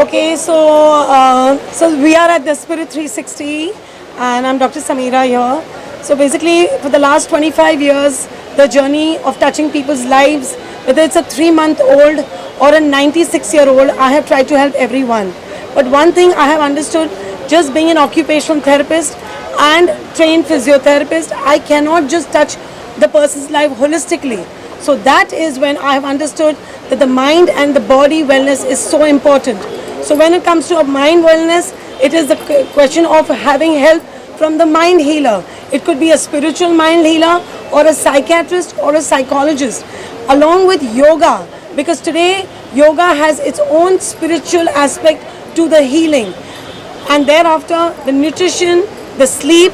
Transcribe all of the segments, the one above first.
Okay, so we are at the Spirit 360, and I'm Dr. Sameera here. So basically, for the last 25 years, the journey of touching people's lives, whether it's a 3-month-old or a 96-year-old, I have tried to help everyone. But one thing I have understood, just being an occupational therapist and trained physiotherapist, I cannot just touch the person's life holistically. So that is when I have understood that the mind and the body wellness is so important. So when it comes to a mind wellness, it is the question of having help from the mind healer. It could be a spiritual mind healer or a psychiatrist or a psychologist, along with yoga, because today yoga has its own spiritual aspect to the healing. And thereafter, the nutrition, the sleep,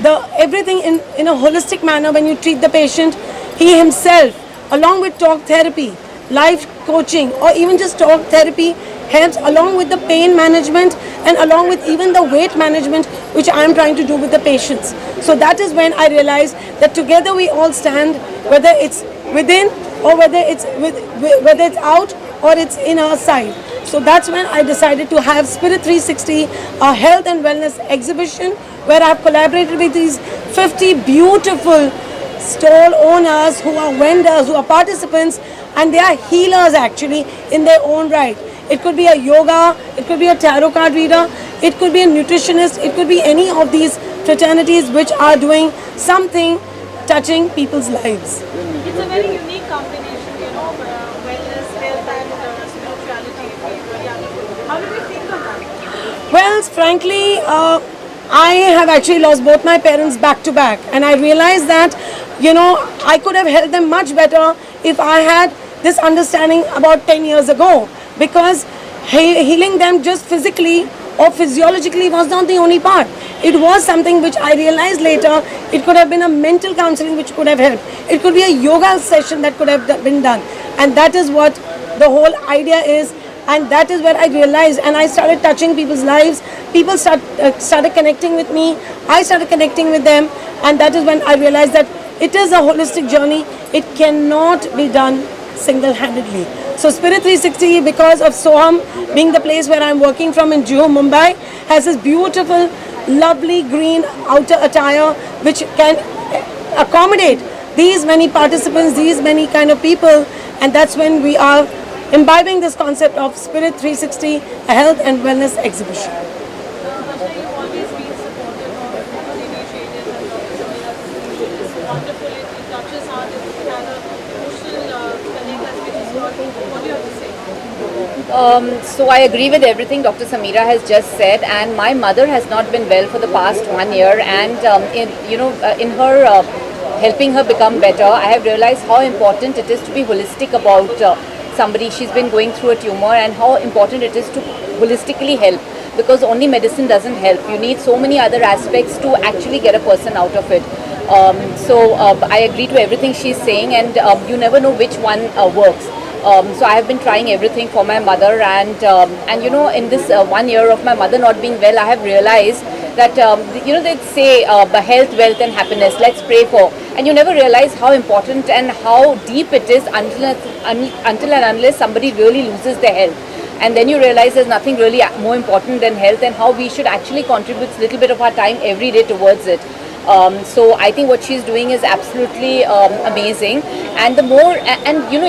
the everything in a holistic manner. When you treat the patient, he himself, along with talk therapy, life coaching, or even just talk therapy, helps along with the pain management and along with even the weight management, which I am trying to do with the patients. So that is when I realized that together we all stand, whether it's within or whether it's out or it's in our side. So that's when I decided to have Spirit 360, a health and wellness exhibition, where I've collaborated with these 50 beautiful stall owners who are vendors, who are participants, and they are healers actually in their own right. It could be a yoga, it could be a tarot card reader, it could be a nutritionist, it could be any of these fraternities which are doing something touching people's lives. It's a very unique combination, wellness, health and spirituality. How do we think of that? Well, frankly, I have actually lost both my parents back to back, and I realized that, I could have helped them much better if I had this understanding about 10 years ago, because healing them just physically or physiologically was not the only part. It was something which I realized later. It could have been a mental counseling which could have helped. It could be a yoga session that could have been done, and that is what the whole idea is. And that is where I realized, and I started touching people's lives. People started connecting with me. I started connecting with them, and that is when I realized that it is a holistic journey. It cannot be done single-handedly. So Spirit 360, because of Soham being the place where I'm working from in Juhu, Mumbai, has this beautiful, lovely green outer attire which can accommodate these many participants, these many kind of people, and that's when we are imbibing this concept of Spirit 360, a health and wellness exhibition. You've always been supportive of all initiatives and it's wonderful. It touches heart. It has an emotional connect aspect as well. What do you have to say? So I agree with everything Dr. Sameera has just said, and my mother has not been well for the past 1 year, and in her helping her become better, I have realized how important it is to be holistic about somebody. She's been going through a tumor, and how important it is to holistically help, because only medicine doesn't help. You need so many other aspects to actually get a person out of it. I agree to everything she's saying, and you never know which one works. So I have been trying everything for my mother, and in this 1 year of my mother not being well, I have realized that they say health, wealth and happiness, let's pray for, and you never realize how important and how deep it is until and unless somebody really loses their health. And then you realize there's nothing really more important than health, and how we should actually contribute a little bit of our time every day towards it. So I think what she's doing is absolutely amazing, and the more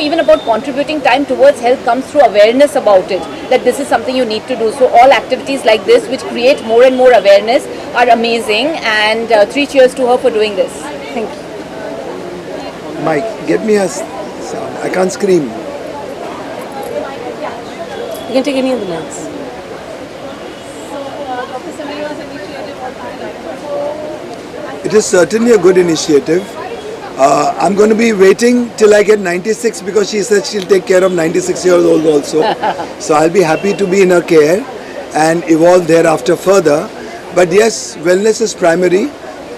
even about contributing time towards health comes through awareness about it, that this is something you need to do. So all activities like this which create more and more awareness are amazing, and 3 cheers to her for doing this. Thank you. Mike, get me a sound. I can't scream. You can take any of the notes. So, Dr. Sameera's initiative, what do you like? It is certainly a good initiative. I'm going to be waiting till I get 96, because she said she'll take care of 96-year-old also. So I'll be happy to be in her care and evolve thereafter further. But yes, wellness is primary.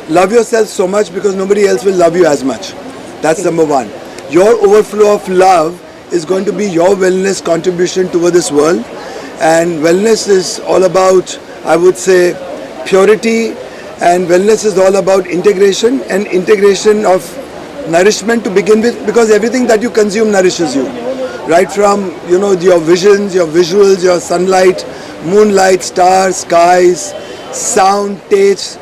Love yourself so much, because nobody else will love you as much. That's number one. Your overflow of love is going to be your wellness contribution toward this world. And wellness is all about, I would say, purity, and wellness is all about integration, and integration of nourishment to begin with, because everything that you consume nourishes you. right from your visions, your visuals, your sunlight, moonlight, stars, skies, sound, taste,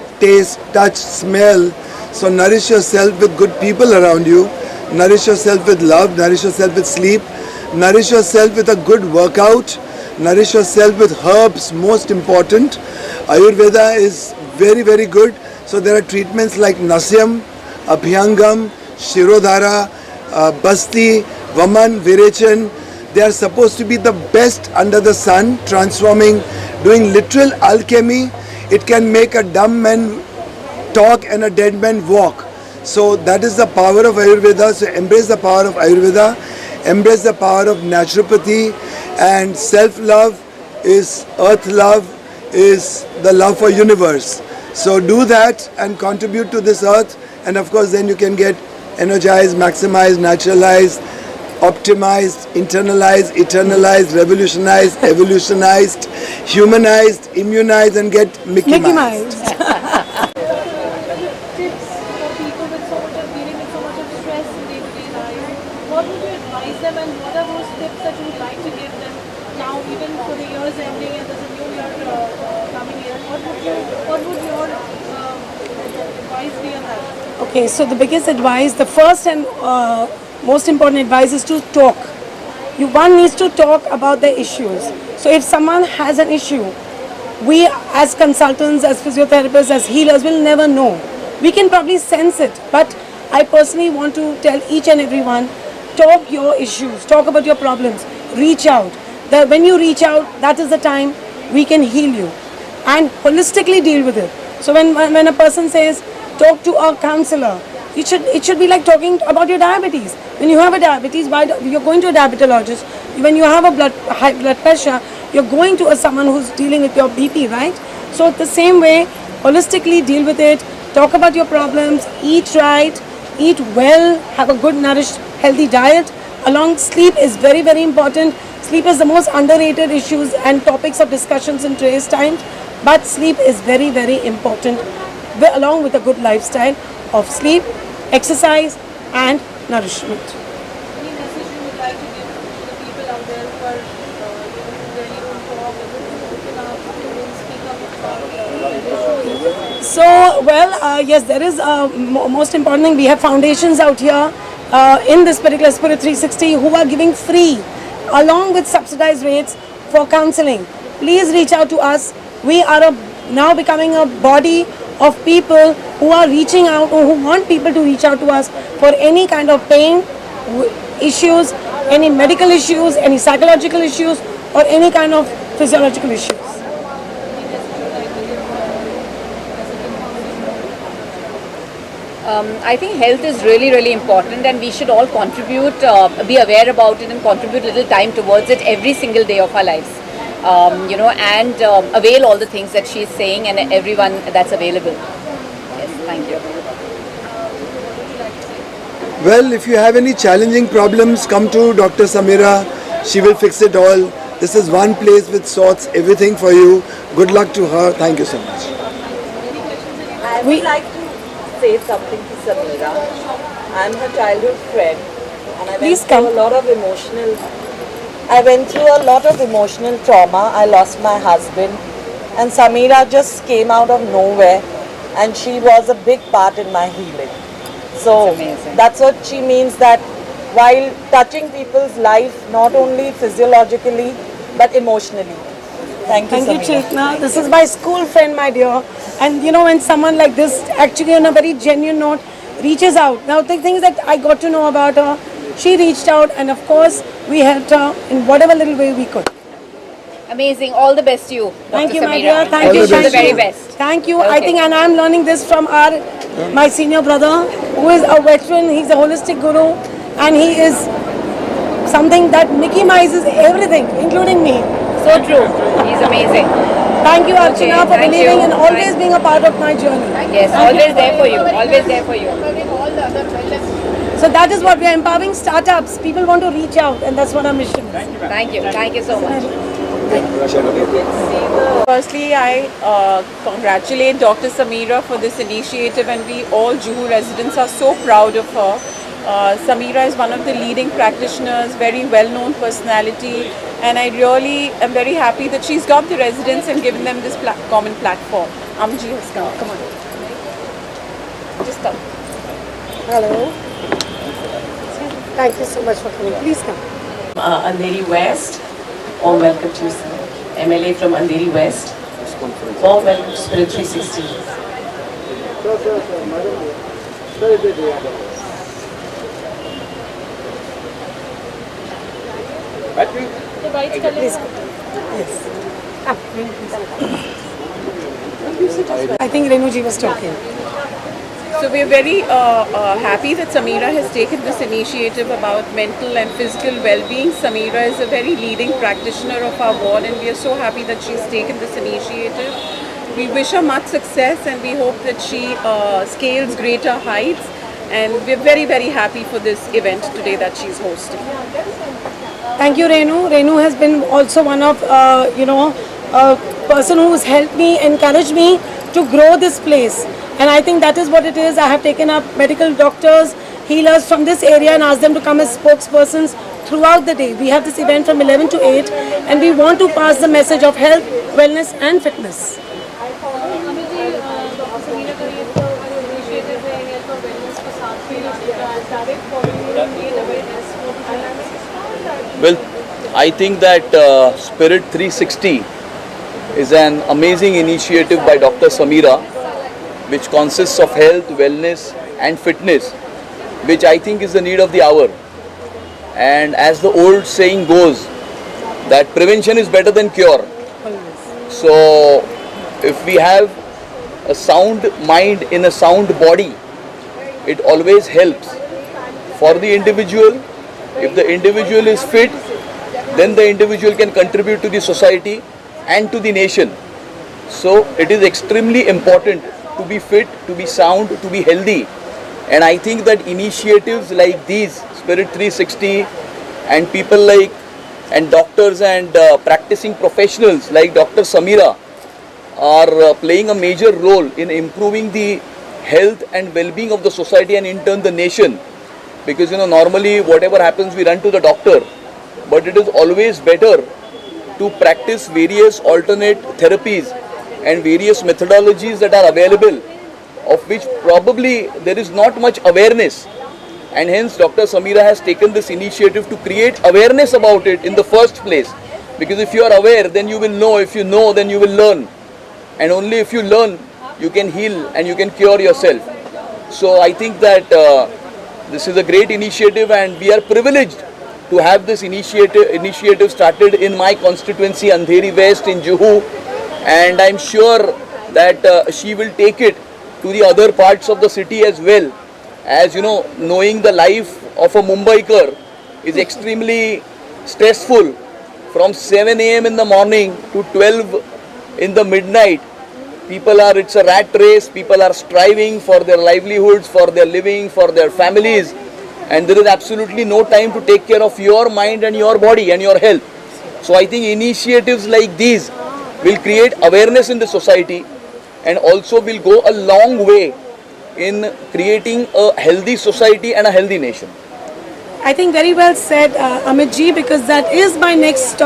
touch, smell. So nourish yourself with good people around you. Nourish yourself with love. Nourish yourself with sleep. Nourish yourself with a good workout. Nourish yourself with herbs, most important. Ayurveda is very, very good. So there are treatments like Nasyam, Abhyangam, Shirodhara, Basti, Vaman, Virechan. They are supposed to be the best under the sun, transforming, doing literal alchemy. It can make a dumb man talk and a dead man walk. So that is the power of Ayurveda. So embrace the power of Ayurveda. Embrace the power of naturopathy. And self-love is earth love, is the love for universe. So do that and contribute to this earth, and of course then you can get energized, maximized, naturalized, optimized, internalized, eternalized, revolutionized, evolutionized, humanized, immunized, and get Mickey Mouse. Tips for people with so much of dealing with so much of stress in day-to-day life. What would you advise them, and what are those tips that you would like to give them now, even for the year's ending and there's a new year coming in? What would your advice be on that? Okay, so the biggest advice, the first and most important advice is to talk. One needs to talk about the issues. So if someone has an issue, we as consultants, as physiotherapists, as healers will never know. We can probably sense it, but I personally want to tell each and everyone, talk your issues, talk about your problems, reach out. When you reach out, that is the time we can heal you and holistically deal with it. So when a person says, talk to a counselor, it should be like talking about your diabetes. When you have a diabetes, you're going to a diabetologist. When you have a high blood pressure, you're going to someone who's dealing with your BP, right? So the same way, holistically deal with it, talk about your problems, eat right, eat well, have a good nourished, healthy diet. Along sleep is very, very important. Sleep is the most underrated issues and topics of discussions in today's times, but sleep is very, very important, along with a good lifestyle of sleep, exercise and nourishment. Any message you would like to give to the people out there who are really don't talk, open up, don't speak up about their issues? So, yes, there is most important thing. We have foundations out here in this particular Spirit 360 who are giving free, along with subsidized rates for counseling. Please reach out to us. We are now becoming a body of people who are reaching out, or who want people to reach out to us for any kind of pain issues, any medical issues, any psychological issues, or any kind of physiological issues. I think health is really, really important, and we should all contribute, be aware about it and contribute little time towards it every single day of our lives. And avail all the things that she is saying and everyone that's available. Yes, thank you. Well, if you have any challenging problems, come to Dr. Sameera. She will fix it all. This is one place which sorts everything for you. Good luck to her. Thank you so much. I would like to say something to Sameera. I'm her childhood friend, and I went through a lot of emotional trauma. I lost my husband, and Sameera just came out of nowhere, and she was a big part in my healing. So that's what she means, that while touching people's life, not only physiologically but emotionally. Thank you, Thank you, Sameera. Chetna. This is my school friend, my dear. And when someone like this, actually on a very genuine note, reaches out. Now, the things that I got to know about her, she reached out, and of course, we helped her in whatever little way we could. Amazing. All the best to you, Thank Dr. you, my Sameera. dear. Thank you. All the Thank very you. best. Thank you. I Okay. think, and I'm learning this from my senior brother, who is a veteran. He's a holistic guru, and he is something that Mickey Mises everything, including me. So true. He's amazing. Thank you, Archana, for thank believing you. and always being a part of my journey. Yes, always there for you. Always there for you. So that is what we are empowering startups. People want to reach out, and that's what our mission is. Thank you. Thank you so much. Firstly, I congratulate Dr. Sameera for this initiative, and we all Juhu residents are so proud of her. Sameera is one of the leading practitioners, very well-known personality, and I really am very happy that she's got the residents and given them this common platform. Amji has come on. Just come. Hello. Thank you so much for coming. Please come. Andheri West. Warm welcome to you, sir. MLA from Andheri West. Warm welcome to Spirit 360. The white color. Please. Yes. I think Renuji was talking. So we're very happy that Sameera has taken this initiative about mental and physical well-being. Sameera is a very leading practitioner of our ward, and we are so happy that she's taken this initiative. We wish her much success, and we hope that she scales greater heights. And we're very, very happy for this event today that she's hosting. Thank you, Renu. Renu has been also one of, a person who's helped me, encouraged me to grow this place. And I think that is what it is. I have taken up medical doctors, healers from this area and asked them to come as spokespersons throughout the day. We have this event from 11 to 8 and we want to pass the message of health, wellness and fitness. Well, I think that Spirit 360 is an amazing initiative by Dr. Sameera, which consists of health, wellness and fitness, which I think is the need of the hour. And as the old saying goes, that prevention is better than cure. So if we have a sound mind in a sound body, it always helps for the individual. If the individual is fit, then the individual can contribute to the society and to the nation. So it is extremely important to be fit, to be sound, to be healthy. And I think that initiatives like these, Spirit 360, and people like, and doctors and practicing professionals like Dr. Sameera are playing a major role in improving the health and well-being of the society and in turn the nation. Because normally whatever happens we run to the doctor, but it is always better to practice various alternate therapies and various methodologies that are available, of which probably there is not much awareness. And hence Dr. Sameera has taken this initiative to create awareness about it in the first place. Because if you are aware, then you will know. If you know, then you will learn. And only if you learn, you can heal and you can cure yourself. So I think that this is a great initiative and we are privileged to have this initiative started in my constituency, Andheri West in Juhu. And I'm sure that she will take it to the other parts of the city as well. As knowing the life of a Mumbaikar is extremely stressful. From 7 a.m. in the morning to 12 in the midnight, it's a rat race. People are striving for their livelihoods, for their living, for their families. And there is absolutely no time to take care of your mind and your body and your health. So I think initiatives like these will create awareness in the society and also will go a long way in creating a healthy society and a healthy nation. I think very well said, Amit ji, because that is my next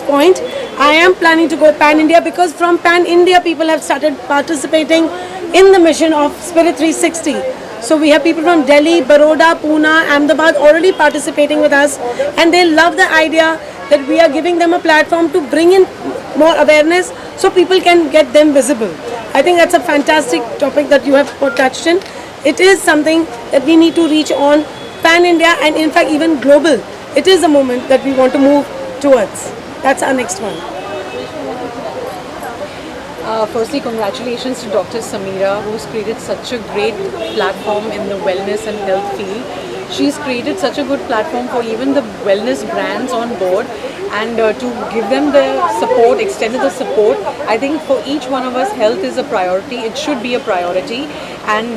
point. I am planning to go pan-India because from pan-India people have started participating in the mission of Spirit 360. So we have people from Delhi, Baroda, Pune, Ahmedabad already participating with us, and they love the idea that we are giving them a platform to bring in more awareness so people can get them visible. I think that's a fantastic topic that you have touched in. It is something that we need to reach on pan-India and in fact even global. It is a moment that we want to move towards. That's our next one. Firstly, congratulations to Dr. Sameera, who's created such a great platform in the wellness and health field. She's created such a good platform for even the wellness brands on board, and to give them the support, extended the support. I think for each one of us, health is a priority. It should be a priority. And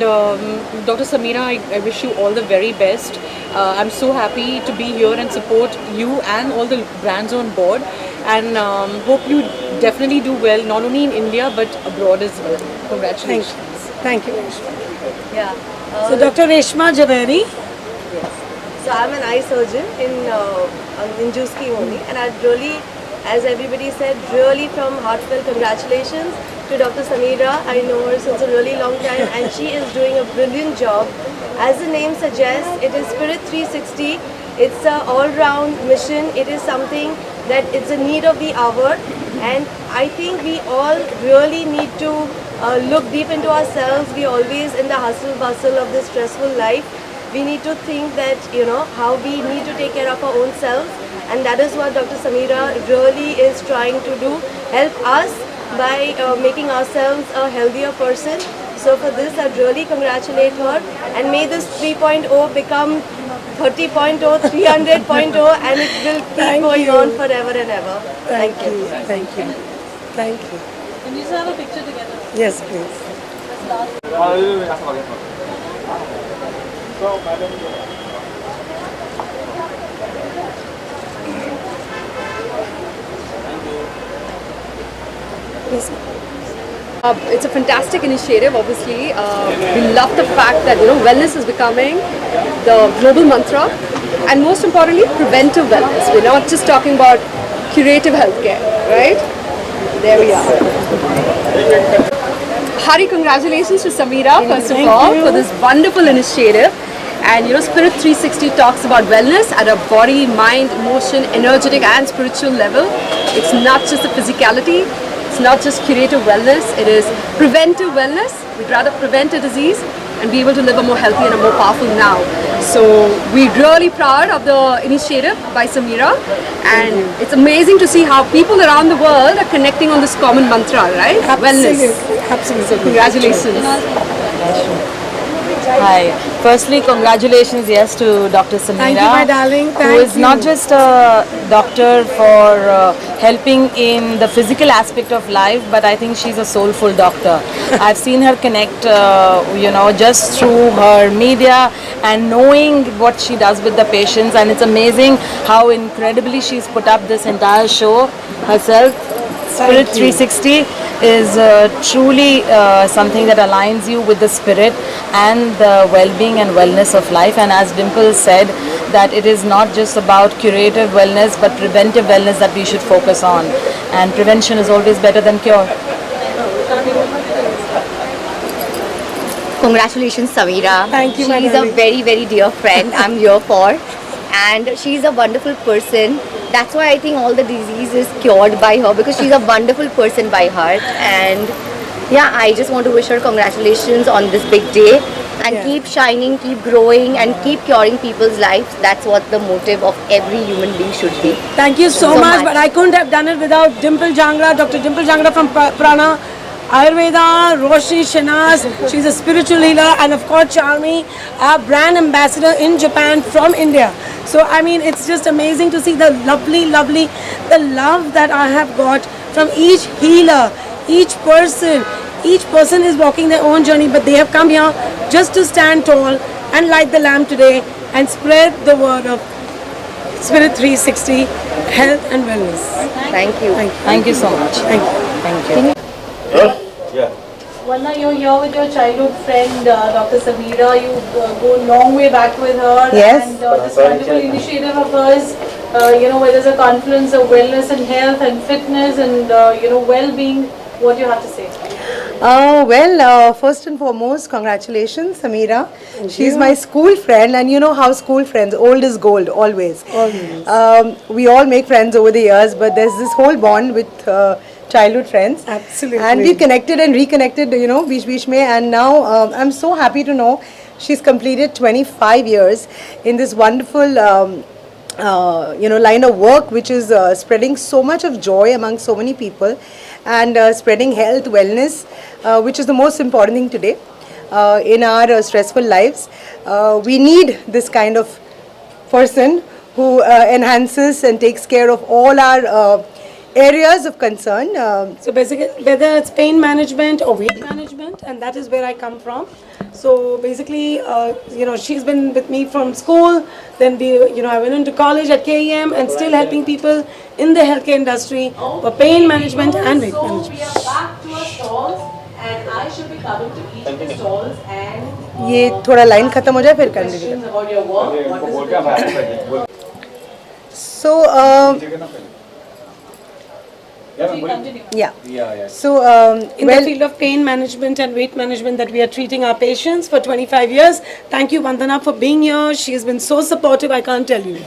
Dr. Sameera, I wish you all the very best. I'm so happy to be here and support you and all the brands on board. And hope you definitely do well, not only in India but abroad as well. Congratulations. Thank you. Yeah. So Dr. Reshma Javeri. So I'm an eye surgeon in Juski only, and I'd really, as everybody said, really from heartfelt congratulations to Dr. Sameera. I know her since a really long time, and she is doing a brilliant job. As the name suggests, it is Spirit 360. It's an all-round mission. It is something that it's a need of the hour, and I think we all really need to look deep into ourselves. We always in the hustle bustle of this stressful life. We need to think that, how we need to take care of our own selves, and that is what Dr. Sameera really is trying to do, help us by making ourselves a healthier person. So for this, I really congratulate her, and may this 3.0 become 30.0, 300.0, and it will keep going on forever and ever. Thank you. Thank you. Thank you. Can you just have a picture together? Yes, please. It's a fantastic initiative, obviously. We love the fact that wellness is becoming the global mantra, and most importantly, preventive wellness. We're not just talking about curative healthcare, right? There we are. Hearty congratulations to Sameera, first of all, for this wonderful initiative. And Spirit 360 talks about wellness at a body, mind, emotion, energetic and spiritual level. It's not just the physicality. It's not just curative wellness, it is preventive wellness. We'd rather prevent a disease and be able to live a more healthy and a more powerful now. So we're really proud of the initiative by Sameera, and it's amazing to see how people around the world are connecting on this common mantra, right? Absolutely. Wellness. Absolutely. So congratulations. Hi. Firstly, congratulations, yes, to Dr. Sameera. Thank you, my darling. Who is not just a doctor for helping in the physical aspect of life, but I think she's a soulful doctor. I've seen her connect, just through her media and knowing what she does with the patients, and it's amazing how incredibly she's put up this entire show herself. Spirit 360 is truly something that aligns you with the spirit and the well-being and wellness of life. And as Dimple said, that it is not just about curative wellness but preventive wellness that we should focus on. And prevention is always better than cure. Congratulations, Sameera. Thank you, She's a very, very dear friend I'm here for. And she's a wonderful person. That's why I think all the disease is cured by her, because she's a wonderful person by heart. And yeah, I just want to wish her congratulations on this big day. And keep shining, keep growing, and keep curing people's lives. That's what the motive of every human being should be. Thank you so much, but I couldn't have done it without Dimple Jangra, Dr. Dimple Jangra from Prana Ayurveda, Roshni Shanaz. She's a spiritual healer, and of course Charmi, our brand ambassador in Japan from India. So I mean, it's just amazing to see the lovely, the love that I have got from each healer, each person. Each person is walking their own journey, but they have come here just to stand tall and light the lamp today and spread the word of Spirit 360, health and wellness. Thank you. Thank you so much. Thank you. Thank you. Vanna, you're here with your childhood friend, Dr. Sameera. You go a long way back with her. Yes. And this wonderful initiative of hers, where there's a confluence of wellness and health and fitness and, well-being. What do you have to say? First and foremost, congratulations, Sameera. She's my school friend, and you know how school friends, old is gold, always. We all make friends over the years, but there's this whole bond with childhood friends. Absolutely. And we connected and reconnected, beech mein, and now I'm so happy to know she's completed 25 years in this wonderful line of work, which is spreading so much of joy among so many people, and spreading health, wellness, which is the most important thing today in our stressful lives. We need this kind of person who enhances and takes care of all our areas of concern. So basically, whether it's pain management or weight management, and that is where I come from. So basically, she's been with me from school. Then I went into college at KEM and still helping people in the healthcare industry for pain management and weight management. We are back to our stalls, and I should be coming to each of the stalls and ये थोड़ा line खत्म हो जाए फिर कर लीजिए. About your work, what is So yeah. So In the field of pain management and weight management that we are treating our patients for 25 years. Thank you, Vandana, for being here. She has been so supportive, I can't tell you.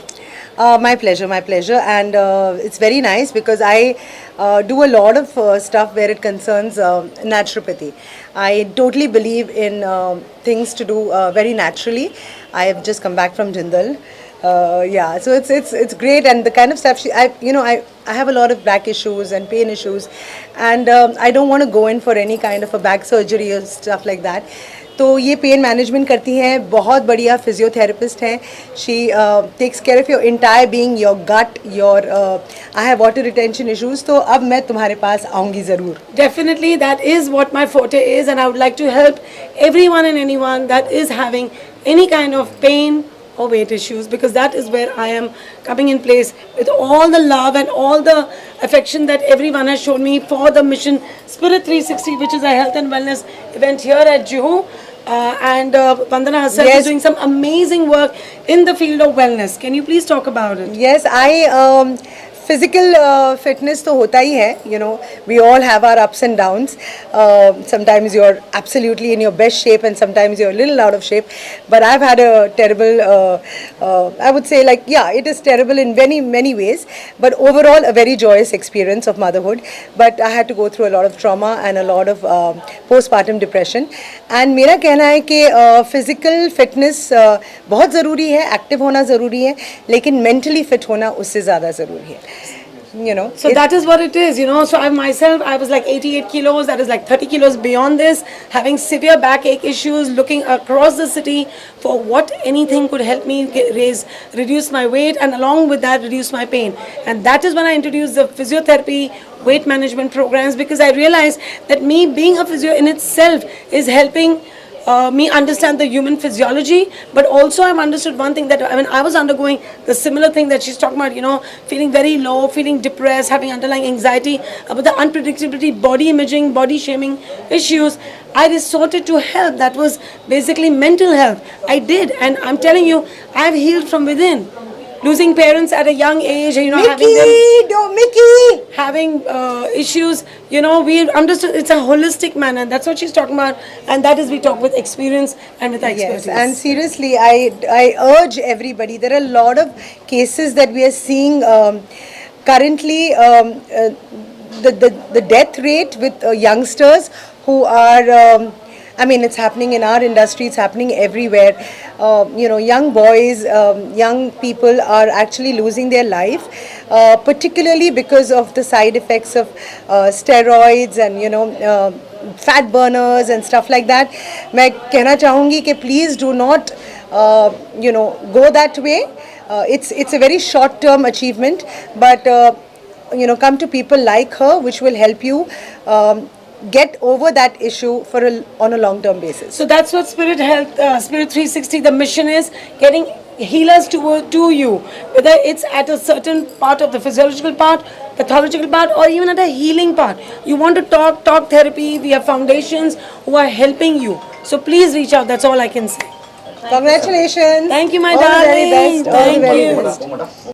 My pleasure, and it's very nice because I do a lot of stuff where it concerns naturopathy. I totally believe in things to do very naturally. I have just come back from Jindal. Yeah, so it's great, and the kind of stuff I have a lot of back issues and pain issues, and I don't want to go in for any kind of a back surgery or stuff like that. तो ये pain management करती हैं, बहुत बढ़िया physiotherapist हैं. She takes care of your entire being, your gut, your I have water retention issues. तो अब मैं तुम्हारे पास आऊँगी ज़रूर. Definitely, that is what my forte is, and I would like to help everyone and anyone that is having any kind of pain or weight issues, because that is where I am coming in place with all the love and all the affection that everyone has shown me for the mission Spirit 360, which is a health and wellness event here at Juhu. And Vandana herself is doing some amazing work in the field of wellness. Can you please talk about it? Yes, physical fitness तो होता ही है, you know, we all have our ups and downs. Sometimes you're absolutely in your best shape and sometimes you're a little out of shape. But I've had a terrible, I would say, like, yeah, it is terrible in many ways. But overall, a very joyous experience of motherhood. But I had to go through a lot of trauma and a lot of postpartum depression. And मेरा कहना है कि physical fitness बहुत ज़रूरी है, active होना ज़रूरी है, लेकिन mentally fit होना उससे ज़्यादा ज़रूरी है. You know, so that is what it is, you know. So I was like 88 kilos, that is like 30 kilos beyond this, having severe backache issues, looking across the city for what anything could help me reduce my weight, and along with that reduce my pain. And that is when I introduced the physiotherapy weight management programs, because I realized that me being a physio in itself is helping me understand the human physiology. But also I've understood one thing, that I was undergoing the similar thing that she's talking about, you know, feeling very low, feeling depressed, having underlying anxiety about the unpredictability, body imaging, body shaming issues. I resorted to help that was basically mental health. I did, and I'm telling you, I've healed from within. Losing parents at a young age, you know, having issues, you know, we understood it's a holistic manner. That's what she's talking about, and that is we talk with experience and with expertise. Yes, and seriously, I urge everybody. There are a lot of cases that we are seeing currently. The death rate with youngsters who are. I mean, it's happening in our industry, it's happening everywhere. You know, young boys, young people are actually losing their life, particularly because of the side effects of steroids and, you know, fat burners and stuff like that. मैं कहना चाहूँगी कि please do not, you know, go that way. It's a very short-term achievement, but you know, come to people like her, which will help you get over that issue on a long-term basis. So that's what Spirit Health, Spirit 360, the mission is getting healers to you, whether it's at a certain part of the physiological part, pathological part, or even at a healing part. You want to talk therapy, we have foundations who are helping you. So please reach out, that's all I can say. Congratulations. Thank you, my darling. All the very best. Thank you.